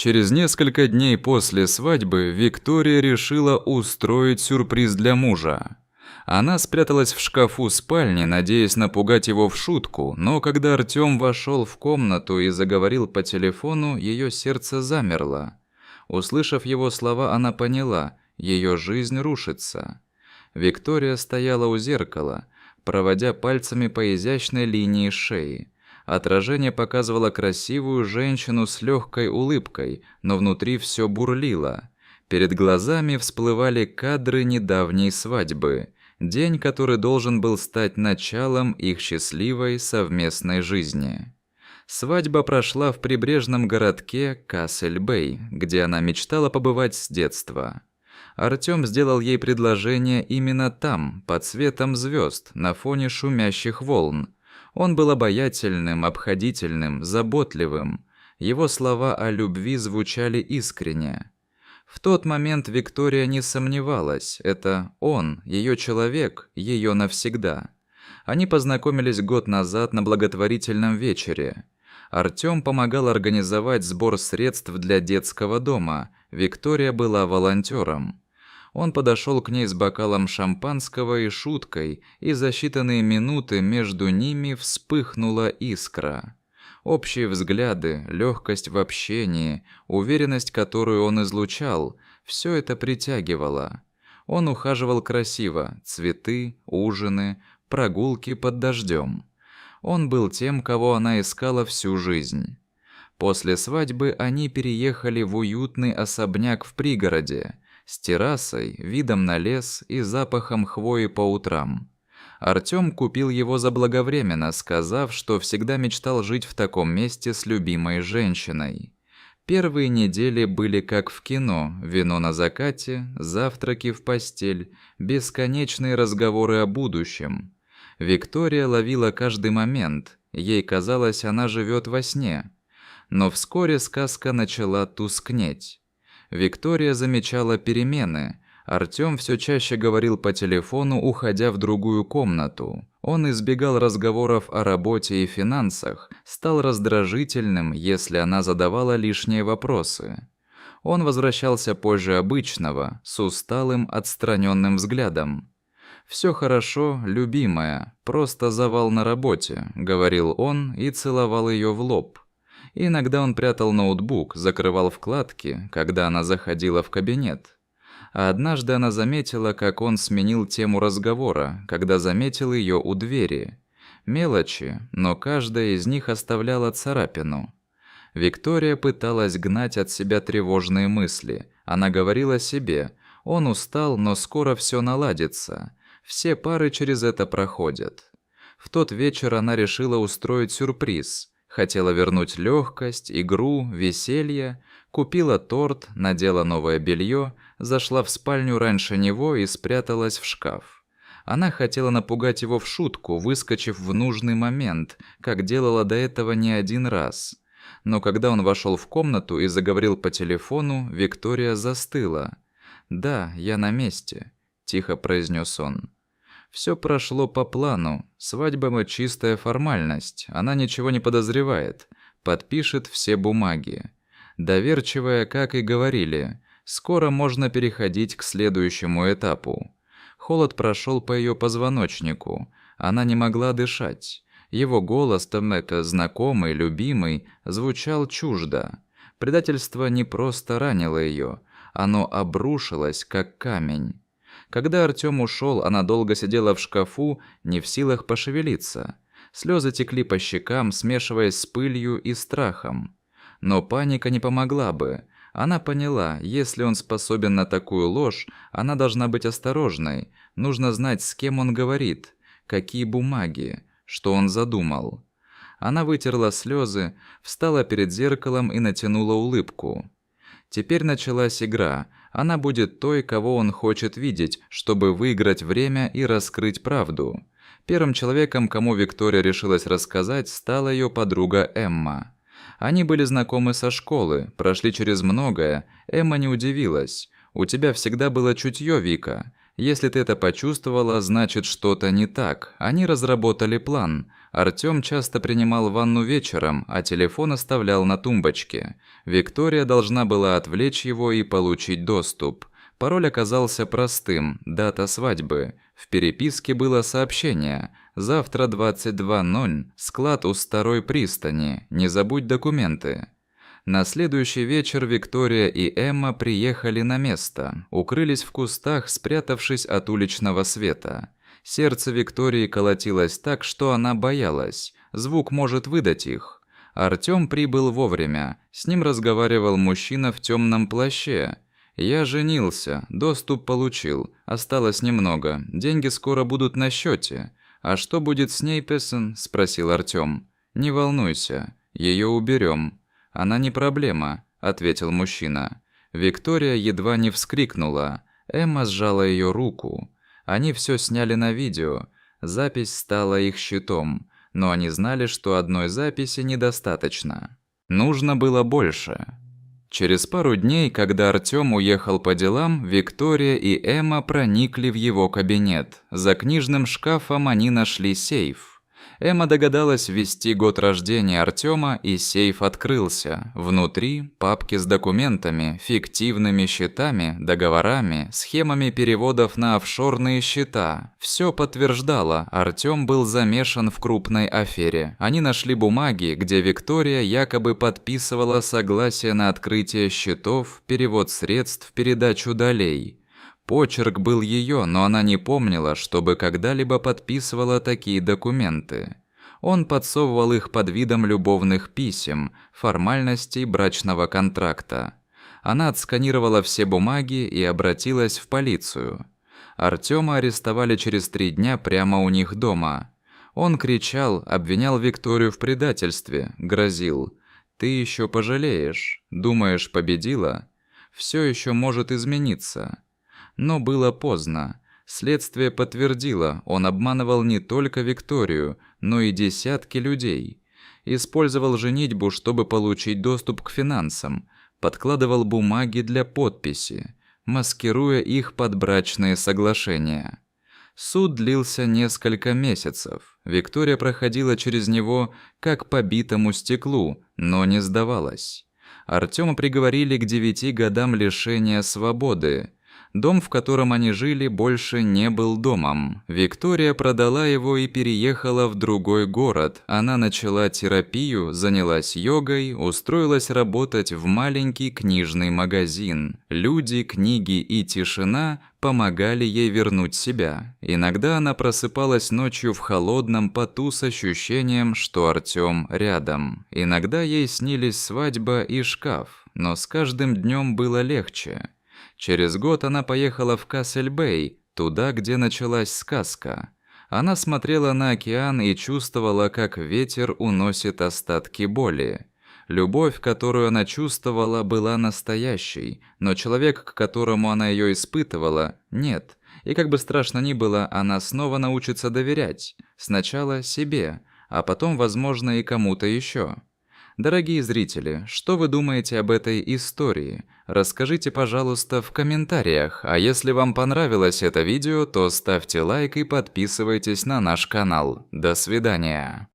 Через несколько дней после свадьбы Виктория решила устроить сюрприз для мужа. Она спряталась в шкафу спальни, надеясь напугать его в шутку, но когда Артём вошел в комнату и заговорил по телефону, ее сердце замерло. Услышав его слова, она поняла, ее жизнь рушится. Виктория стояла у зеркала, проводя пальцами по изящной линии шеи. Отражение показывало красивую женщину с легкой улыбкой, но внутри все бурлило. Перед глазами всплывали кадры недавней свадьбы, день, который должен был стать началом их счастливой совместной жизни. Свадьба прошла в прибрежном городке Кассель-Бэй, где она мечтала побывать с детства. Артём сделал ей предложение именно там, под светом звезд, на фоне шумящих волн. Он был обаятельным, обходительным, заботливым. Его слова о любви звучали искренне. В тот момент Виктория не сомневалась, это он, ее человек, ее навсегда. Они познакомились год назад на благотворительном вечере. Артём помогал организовать сбор средств для детского дома, Виктория была волонтером. Он подошел к ней с бокалом шампанского и шуткой, и за считанные минуты между ними вспыхнула искра. Общие взгляды, легкость в общении, уверенность, которую он излучал, все это притягивало. Он ухаживал красиво: цветы, ужины, прогулки под дождем. Он был тем, кого она искала всю жизнь. После свадьбы они переехали в уютный особняк в пригороде, с террасой, видом на лес и запахом хвои по утрам. Артём купил его заблаговременно, сказав, что всегда мечтал жить в таком месте с любимой женщиной. Первые недели были как в кино: вино на закате, завтраки в постель, бесконечные разговоры о будущем. Виктория ловила каждый момент, ей казалось, она живет во сне. Но вскоре сказка начала тускнеть. Виктория замечала перемены. Артём все чаще говорил по телефону, уходя в другую комнату. Он избегал разговоров о работе и финансах, стал раздражительным, если она задавала лишние вопросы. Он возвращался позже обычного, с усталым, отстраненным взглядом. «Всё хорошо, любимая, просто завал на работе», — говорил он и целовал её в лоб. Иногда он прятал ноутбук, закрывал вкладки, когда она заходила в кабинет. А однажды она заметила, как он сменил тему разговора, когда заметил её у двери. Мелочи, но каждая из них оставляла царапину. Виктория пыталась гнать от себя тревожные мысли. Она говорила себе: он устал, но скоро всё наладится. Все пары через это проходят. В тот вечер она решила устроить сюрприз. Хотела вернуть легкость, игру, веселье, купила торт, надела новое белье, зашла в спальню раньше него и спряталась в шкаф. Она хотела напугать его в шутку, выскочив в нужный момент, как делала до этого не один раз. Но когда он вошел в комнату и заговорил по телефону, Виктория застыла. «Да, я на месте», – тихо произнес он. Все прошло по плану. Свадьба – чистая формальность. Она ничего не подозревает. Подпишет все бумаги. Доверчивая, как и говорили. Скоро можно переходить к следующему этапу. Холод прошел по ее позвоночнику. Она не могла дышать. Его голос, там знакомый, любимый, звучал чуждо. Предательство не просто ранило ее. Оно обрушилось, как камень. Когда Артём ушел, она долго сидела в шкафу, не в силах пошевелиться. Слезы текли по щекам, смешиваясь с пылью и страхом. Но паника не помогла бы. Она поняла, если он способен на такую ложь, она должна быть осторожной. Нужно знать, с кем он говорит, какие бумаги, что он задумал. Она вытерла слезы, встала перед зеркалом и натянула улыбку. Теперь началась игра. Она будет той, кого он хочет видеть, чтобы выиграть время и раскрыть правду. Первым человеком, кому Виктория решилась рассказать, стала ее подруга Эмма. Они были знакомы со школы, прошли через многое. Эмма не удивилась. «У тебя всегда было чутье, Вика. Если ты это почувствовала, значит что-то не так. Они разработали план. Артём часто принимал ванну вечером, а телефон оставлял на тумбочке. Виктория должна была отвлечь его и получить доступ. Пароль оказался простым – дата свадьбы. В переписке было сообщение: «Завтра 22:00, склад у старой пристани, не забудь документы». На следующий вечер Виктория и Эмма приехали на место, укрылись в кустах, спрятавшись от уличного света. Сердце Виктории колотилось так, что она боялась. Звук может выдать их. Артём прибыл вовремя. С ним разговаривал мужчина в тёмном плаще. «Я женился, доступ получил. Осталось немного. Деньги скоро будут на счёте. А что будет с ней, Пессен?» – спросил Артём. «Не волнуйся, её уберём». «Она не проблема», – ответил мужчина. Виктория едва не вскрикнула. Эмма сжала её руку. Они всё сняли на видео. Запись стала их щитом. Но они знали, что одной записи недостаточно. Нужно было больше. Через пару дней, когда Артём уехал по делам, Виктория и Эмма проникли в его кабинет. За книжным шкафом они нашли сейф. Эмма догадалась ввести год рождения Артёма, и сейф открылся. Внутри папки с документами, фиктивными счетами, договорами, схемами переводов на офшорные счета. Всё подтверждало, Артём был замешан в крупной афере. Они нашли бумаги, где Виктория якобы подписывала согласие на открытие счетов, перевод средств, передачу долей. Почерк был её, но она не помнила, чтобы когда-либо подписывала такие документы. Он подсовывал их под видом любовных писем, формальностей брачного контракта. Она отсканировала все бумаги и обратилась в полицию. Артёма арестовали через 3 дня прямо у них дома. Он кричал, обвинял Викторию в предательстве, грозил: «Ты ещё пожалеешь. Думаешь, победила? Всё ещё может измениться». Но было поздно. Следствие подтвердило, он обманывал не только Викторию, но и десятки людей. Использовал женитьбу, чтобы получить доступ к финансам, подкладывал бумаги для подписи, маскируя их под брачные соглашения. Суд длился несколько месяцев. Виктория проходила через него как по битому стеклу, но не сдавалась. Артёма приговорили к 9 годам лишения свободы. Дом, в котором они жили, больше не был домом. Виктория продала его и переехала в другой город. Она начала терапию, занялась йогой, устроилась работать в маленький книжный магазин. Люди, книги и тишина помогали ей вернуть себя. Иногда она просыпалась ночью в холодном поту с ощущением, что Артём рядом. Иногда ей снились свадьба и шкаф, но с каждым днём было легче. Через год она поехала в Кассель-Бэй, туда, где началась сказка. Она смотрела на океан и чувствовала, как ветер уносит остатки боли. Любовь, которую она чувствовала, была настоящей, но человек, к которому она её испытывала, нет. И как бы страшно ни было, она снова научится доверять. Сначала себе, а потом, возможно, и кому-то ещё. Дорогие зрители, что вы думаете об этой истории? Расскажите, пожалуйста, в комментариях. А если вам понравилось это видео, то ставьте лайк и подписывайтесь на наш канал. До свидания.